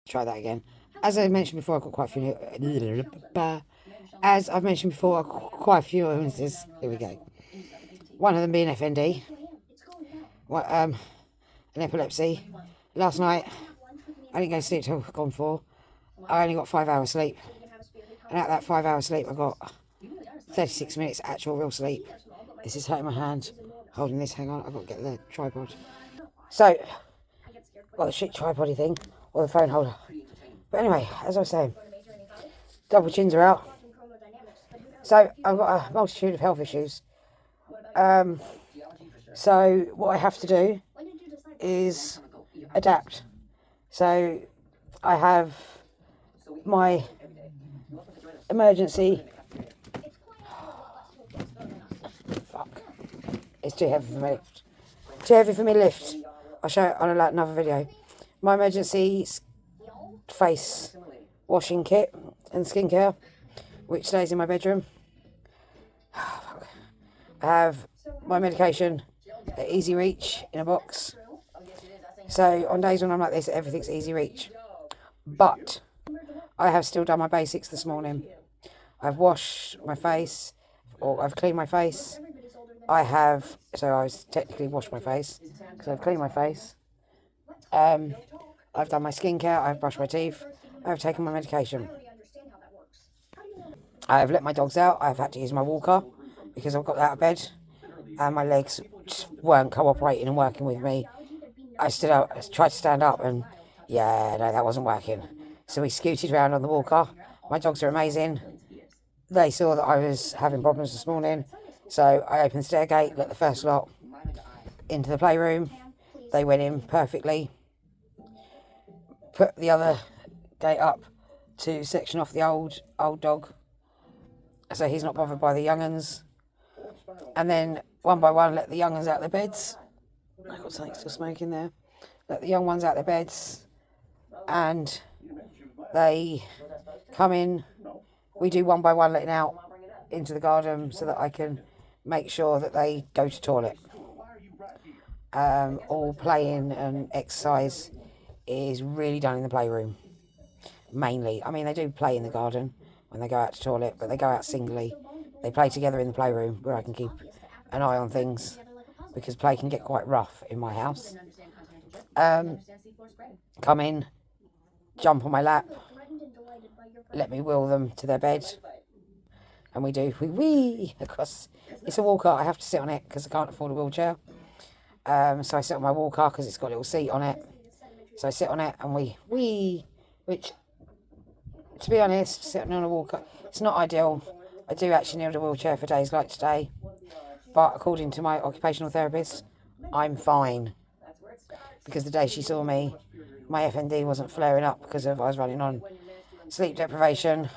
Try that again. As I mentioned before, I've got quite a few. As I've mentioned before, quite a few illnesses. Here we go. One of them being FND, an epilepsy. Last night, I didn't go to sleep till gone 4. I only got 5 hours sleep, and out of that 5 hours sleep, I got 36 minutes actual real sleep. This is hurting my hand. Holding this. Hang on, I've got to get the tripod. So, got the shit tripody thing or the phone holder. But anyway, as I was saying, double chins are out. So I've got a multitude of health issues. So what I have to do is adapt. So I have my emergency. Fuck. It's too heavy for me. Too heavy for me to lift. I'll show it on another video. My emergency face washing kit and skincare, which stays in my bedroom. I have my medication at easy reach in a box. So on days when I'm like this, everything's easy reach. But I have still done my basics this morning. I've washed my face, or I've cleaned my face. I was technically washed my face because I've cleaned my face. I've done my skincare, I've brushed my teeth, I've taken my medication. I've let my dogs out. I've had to use my walker because I've got out of bed and my legs just weren't cooperating and working with me. I stood up, tried to stand up, and no, that wasn't working. So we scooted around on the walker. My dogs are amazing. They saw that I was having problems this morning, so I opened the stair gate, let the first lot into the playroom. They went in perfectly. Put the other gate up to section off the old dog, so he's not bothered by the young'uns. And then one by one let the young'uns out of their beds. I've got something still smoking there. Let the young ones out of their beds, and they come in. We do one by one letting out into the garden so that I can make sure that they go to toilet. All playing and exercise is really done in the playroom, mainly. I mean, they do play in the garden when they go out to toilet, but they go out singly. They play together in the playroom where I can keep an eye on things, because play can get quite rough in my house. Come in, jump on my lap, let me wheel them to their bed, and we do wee across. It's a walker. I have to sit on it because I can't afford a wheelchair. So I sit on my walker because it's got a little seat on it. So I sit on it and we which, to be honest, sitting on a walker, it's not ideal. I do actually need a wheelchair for days like today, but according to my occupational therapist, I'm fine, because the day she saw me, my FND wasn't flaring up because I was running on sleep deprivation,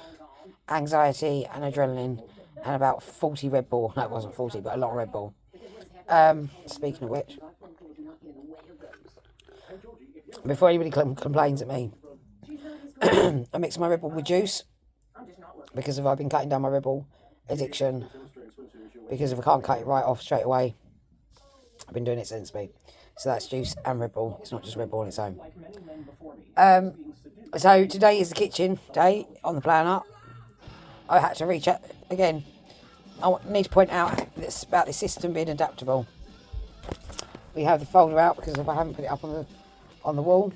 anxiety and adrenaline, and about 40 Red Bull. No, it wasn't 40, but a lot of Red Bull. Speaking of which, before anybody complains at me, I mix my Red Bull with juice, because I've been cutting down my Red Bull addiction, because if I can't cut it right off straight away, I've been doing it since me. So that's juice and Red Bull. It's not just Red Bull on its own. So today is the kitchen day on the planner. I had to reach out again. I need to point out about the system being adaptable. We have the folder out because if I haven't put it up on the wall.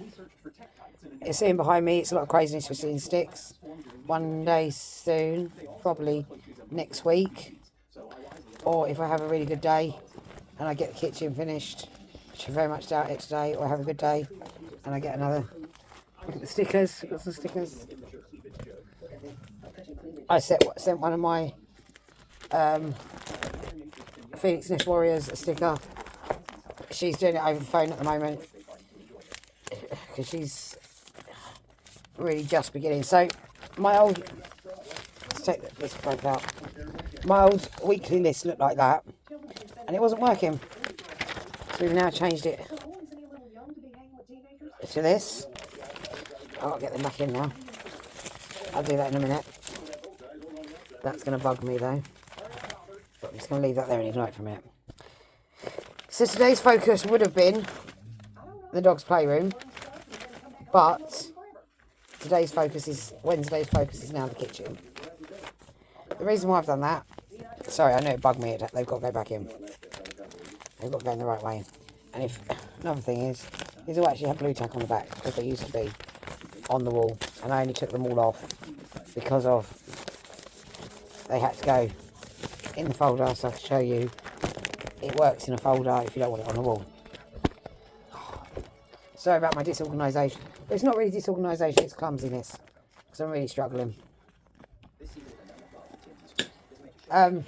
You're seeing behind me, it's a lot of craziness with seeing sticks. One day soon, probably next week, or if I have a really good day and I get the kitchen finished, which I very much doubt it today, or I have a good day and I get another. Look at the stickers. Got some stickers. I sent one of my Phoenix Nest Warriors a sticker. She's doing it over the phone at the moment because she's really just beginning. So my old, let's take this break out. My old weekly list looked like that, and it wasn't working. So we've now changed it to this. I'll get them back in now. I'll do that in a minute. That's going to bug me though. But I'm just going to leave that there and ignite for a minute. So today's focus would have been the dog's playroom, but Wednesday's focus is now the kitchen. The reason why I've done that, sorry, I know it bugged me, they've got to go back in. They've got to go in the right way. And if another thing is these will actually have blue tack on the back, because they used to be on the wall, and I only took them all off because of they had to go in the folder, so I can show you it works in a folder if you don't want it on the wall. Sorry about my disorganisation, but it's not really disorganisation, it's clumsiness, because I'm really struggling. But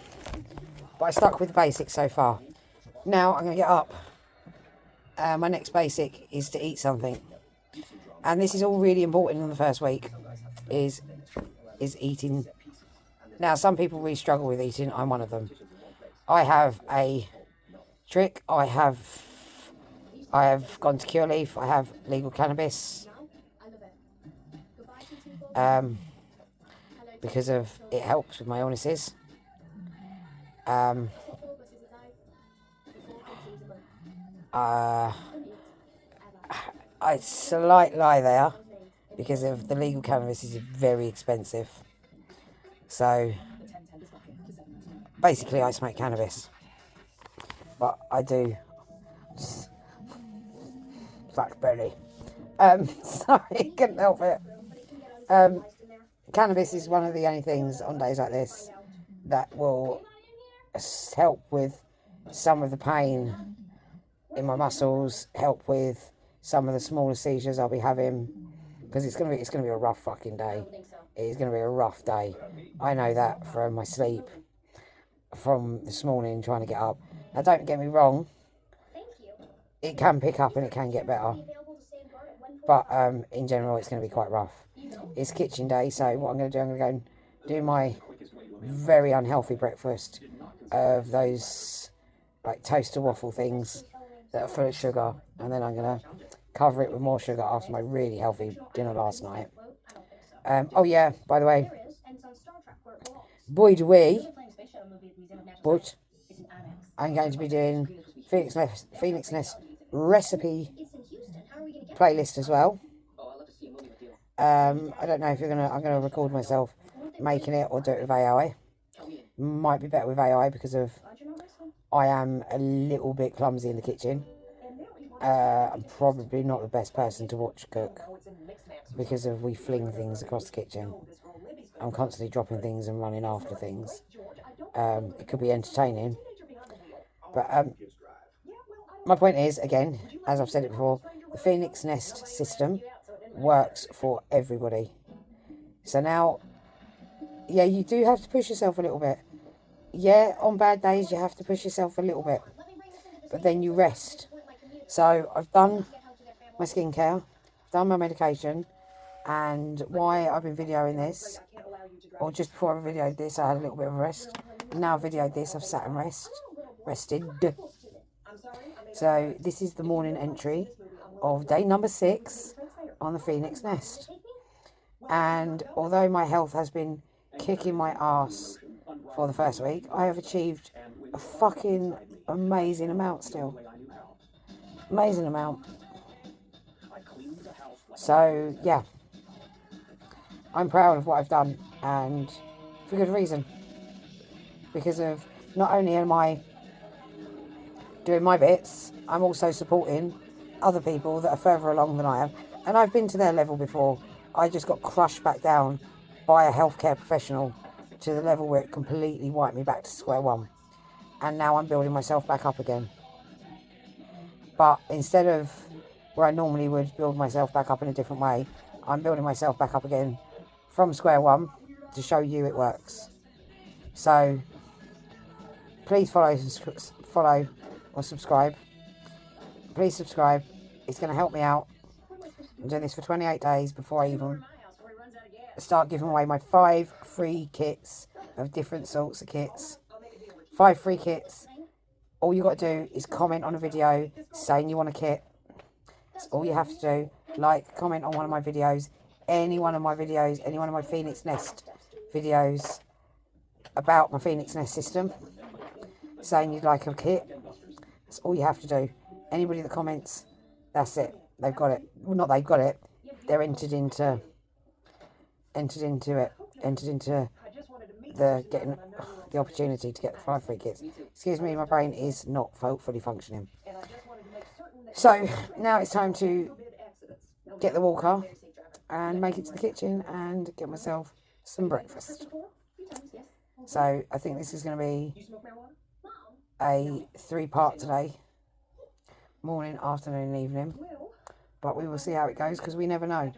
I stuck with the basics so far. Now I'm going to get up. My next basic is to eat something, and this is all really important in the first week, is eating. Now some people really struggle with eating. I'm one of them. I have a trick. I have gone to Cure Leaf. I have legal cannabis, because of it helps with my illnesses. It's a slight lie there, because of the legal cannabis is very expensive. So basically I smoke cannabis, but I do fat belly. Sorry, couldn't help it. Cannabis is one of the only things on days like this that will help with some of the pain in my muscles, help with some of the smaller seizures I'll be having, because it's gonna be a rough fucking day. It is gonna be a rough day. I know that from my sleep from this morning trying to get up. Now don't get me wrong, it can pick up and it can get better, but in general it's going to be quite rough. It's kitchen day, so what I'm going to do, I'm going to go and do my very unhealthy breakfast of those like toaster waffle things that are full of sugar, and then I'm going to cover it with more sugar after my really healthy dinner last night. Oh yeah, by the way, boy do we, but I'm going to be doing Phoenix Nest recipe playlist as well. I don't know if I'm gonna record myself making it or do it with AI. Might be better with AI because I am a little bit clumsy in the kitchen. I'm probably not the best person to watch cook because we fling things across the kitchen. I'm constantly dropping things and running after things. It could be entertaining, but my point is, again, as I've said it before, the Phoenix Nest system works for everybody. So now, yeah, you do have to push yourself a little bit. Yeah, on bad days you have to push yourself a little bit, but then you rest. So I've done my skincare, I've done my medication, and why I've been videoing this, or just before I videoed this, I had a little bit of a rest. Now I've videoed this, I've sat and rested. So this is the morning entry of day number 6 on the Phoenix Nest. And although my health has been kicking my ass for the first week, I have achieved a fucking amazing amount still. Amazing amount. So yeah, I'm proud of what I've done, and for good reason. Because of not only am I doing my bits, I'm also supporting other people that are further along than I am. And I've been to their level before. I just got crushed back down by a healthcare professional to the level where it completely wiped me back to square one. And now I'm building myself back up again. But instead of where I normally would build myself back up in a different way, I'm building myself back up again from square one to show you it works. So please follow or subscribe. Please subscribe. It's going to help me out. I'm doing this for 28 days before I even start giving away my 5 free kits of different sorts of kits. 5 free kits. All you got to do is comment on a video saying you want a kit. That's all you have to do. Like, comment on one of my videos, any one of my videos, any one of my Phoenix Nest videos about my Phoenix Nest system, saying you'd like a kit. That's all you have to do. Anybody that comments, that's it. They've got it. Well, not they've got it. They're entered into entered into the getting the opportunity to get the 5 free kits. Excuse me, my brain is not fully functioning. So now it's time to get the walker and make it to the kitchen and get myself some breakfast. So I think this is going to be a 3-part today, morning, afternoon and evening, but we will see how it goes because we never know.